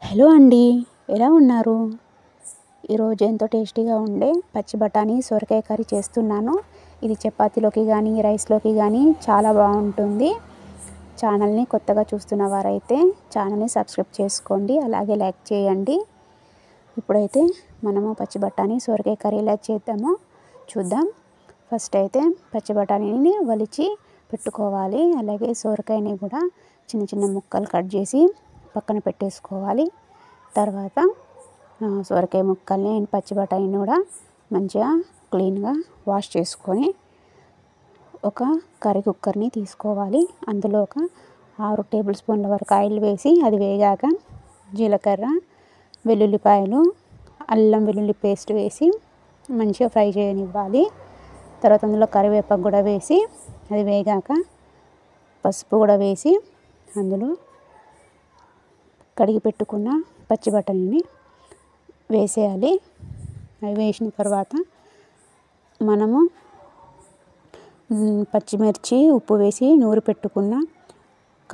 Hello అండి, ఎలా ఉన్నారు? ఈరోజు ఎంతో టేస్టీగా ఉండే పచ్చి బఠానీ సొరకాయ కర్రీ చేస్తున్నాను. ఇది చపాతీలోకి కానీ రైస్లోకి కానీ చాలా బాగుంటుంది. ఛానల్ని కొత్తగా చూస్తున్న వారైతే ఛానల్ని సబ్స్క్రైబ్ చేసుకోండి, అలాగే లైక్ చేయండి. ఇప్పుడైతే మనము పచ్చి బఠానీ సొరకాయ కర్రీ ఎలా చేద్దామో చూద్దాం. ఫస్ట్ అయితే పచ్చి బఠానీని ఒలిచి పెట్టుకోవాలి. అలాగే సొరకాయని కూడా చిన్న చిన్న ముక్కలు కట్ చేసి పక్కన పెట్టేసుకోవాలి. తర్వాత సొరకాయ ముక్కల్ని పచ్చి బఠానీని కూడా మంచిగా క్లీన్గా వాష్ చేసుకొని ఒక కర్రీ కుక్కర్ని తీసుకోవాలి. అందులో ఒక 6 టేబుల్ స్పూన్ల వరకు ఆయిల్ వేసి అది వేగాక జీలకర్ర, వెల్లుల్లిపాయలు, అల్లం వెల్లుల్లి పేస్ట్ వేసి మంచిగా ఫ్రై చేయనివ్వాలి. తర్వాత అందులో కరివేపాకు కూడా వేసి అది వేగాక పసుపు కూడా వేసి అందులో కడిగి పెట్టుకున్న పచ్చి బఠానీని వేసేయాలి. అవి వేసిన తర్వాత మనము పచ్చిమిర్చి, ఉప్పు వేసి నూరి పెట్టుకున్న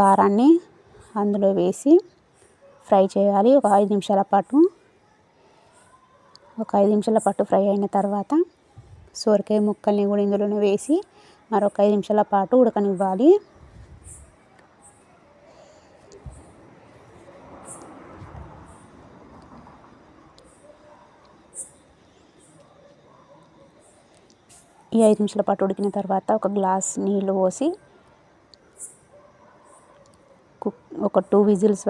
కారాన్ని అందులో వేసి ఫ్రై చేయాలి. ఒక 5 నిమిషాల పాటు ఫ్రై అయిన తర్వాత సొరకాయ ముక్కల్ని కూడా ఇందులోనే వేసి మరొక 5 నిమిషాల పాటు ఉడకనివ్వాలి. ఈ 5 నిమిషాల పాటు ఉడికిన తర్వాత ఒక గ్లాస్ నీళ్ళు పోసి ఒక 2 విజిల్స్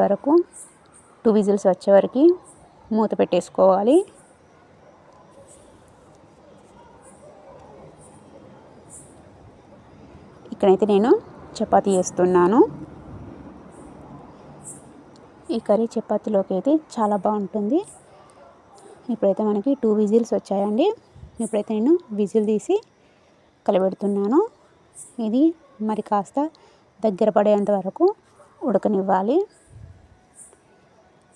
వచ్చే వరకు మూత పెట్టేసుకోవాలి. ఇక్కడైతే నేను చపాతీ చేస్తున్నాను. ఈ కర్రీ చపాతీలోకి అయితే చాలా బాగుంటుంది. ఇప్పుడైతే మనకి 2 విజిల్స్ వచ్చాయండి. ఇప్పుడైతే నేను విజిల్ తీసి కలబెడుతున్నాను. ఇది మరి కాస్త దగ్గర పడేంత వరకు ఉడకనివ్వాలి.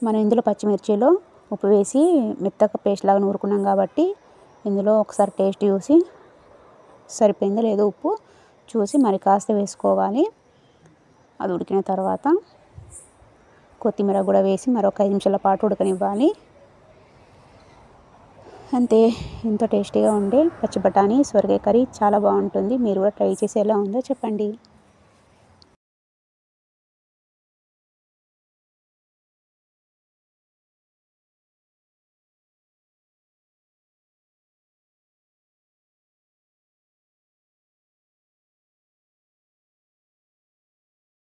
మనం ఇందులో పచ్చిమిర్చిలో ఉప్పు వేసి మెత్తగా పేస్ట్ లాగా నూరుకున్నాం కాబట్టి ఇందులో ఒకసారి టేస్ట్ చూసి సరిపోయిందో లేదో ఉప్పు చూసి మరి కాస్త వేసుకోవాలి. అది ఉడికిన తర్వాత కొత్తిమీర కూడా వేసి మరొక 5 నిమిషాల పాటు ఉడకనివ్వాలి. అంతే, ఎంతో టేస్టీగా ఉండే పచ్చి బఠానీ సొరకాయ కర్రీ చాలా బాగుంటుంది. మీరు కూడా ట్రై చేసి ఎలా ఉందో చెప్పండి.